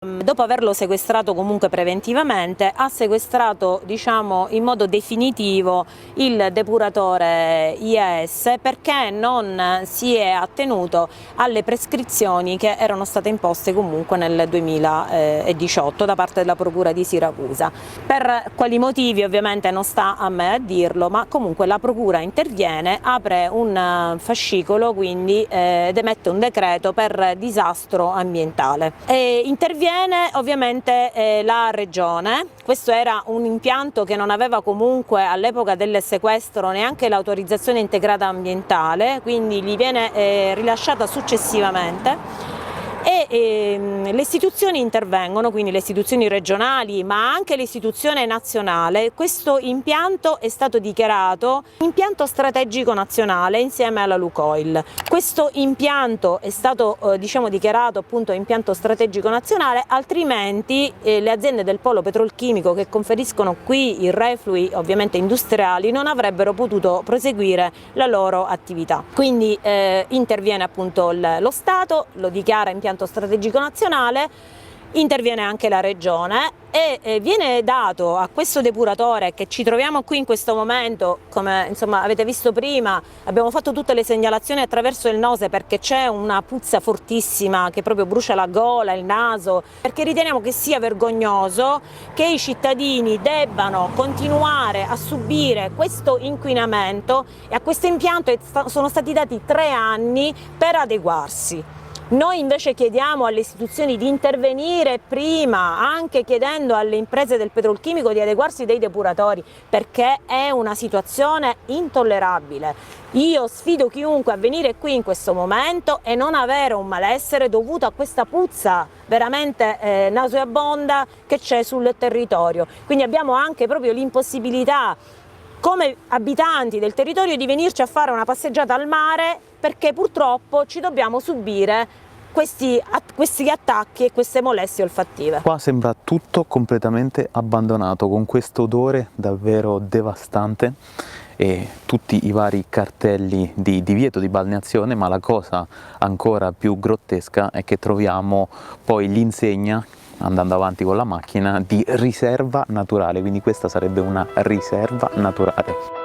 Dopo averlo sequestrato comunque preventivamente, ha sequestrato, diciamo, in modo definitivo il depuratore IAS perché non si è attenuto alle prescrizioni che erano state imposte comunque nel 2018 da parte della Procura di Siracusa. Per quali motivi ovviamente non sta a me a dirlo, ma comunque la Procura interviene, apre un fascicolo quindi ed emette un decreto per disastro ambientale. Interviene ovviamente la Regione. Questo era un impianto che non aveva comunque all'epoca del sequestro neanche l'autorizzazione integrata ambientale, quindi gli viene rilasciata successivamente. Le istituzioni intervengono, quindi le istituzioni regionali ma anche l'istituzione nazionale. Questo impianto è stato dichiarato impianto strategico nazionale insieme alla Lukoil. Questo impianto è stato diciamo dichiarato appunto impianto strategico nazionale, altrimenti le aziende del polo petrolchimico che conferiscono qui i reflui ovviamente industriali non avrebbero potuto proseguire la loro attività. Quindi interviene appunto lo Stato, lo dichiara impianto strategico nazionale, interviene anche la Regione e viene dato a questo depuratore che ci troviamo qui in questo momento, come insomma avete visto prima, abbiamo fatto tutte le segnalazioni attraverso il Nose perché c'è una puzza fortissima che proprio brucia la gola, il naso, perché riteniamo che sia vergognoso che i cittadini debbano continuare a subire questo inquinamento e a questo impianto sono stati dati 3 anni per adeguarsi. Noi invece chiediamo alle istituzioni di intervenire prima, anche chiedendo alle imprese del petrolchimico di adeguarsi dei depuratori, perché è una situazione intollerabile. Io sfido chiunque a venire qui in questo momento e non avere un malessere dovuto a questa puzza veramente nauseabonda che c'è sul territorio. Quindi abbiamo anche proprio l'impossibilità come abitanti del territorio di venirci a fare una passeggiata al mare perché purtroppo ci dobbiamo subire questi attacchi e queste molestie olfattive. Qua sembra tutto completamente abbandonato, con questo odore davvero devastante e tutti i vari cartelli di divieto di balneazione, ma la cosa ancora più grottesca è che troviamo poi l'insegna, andando avanti con la macchina, di riserva naturale, quindi questa sarebbe una riserva naturale.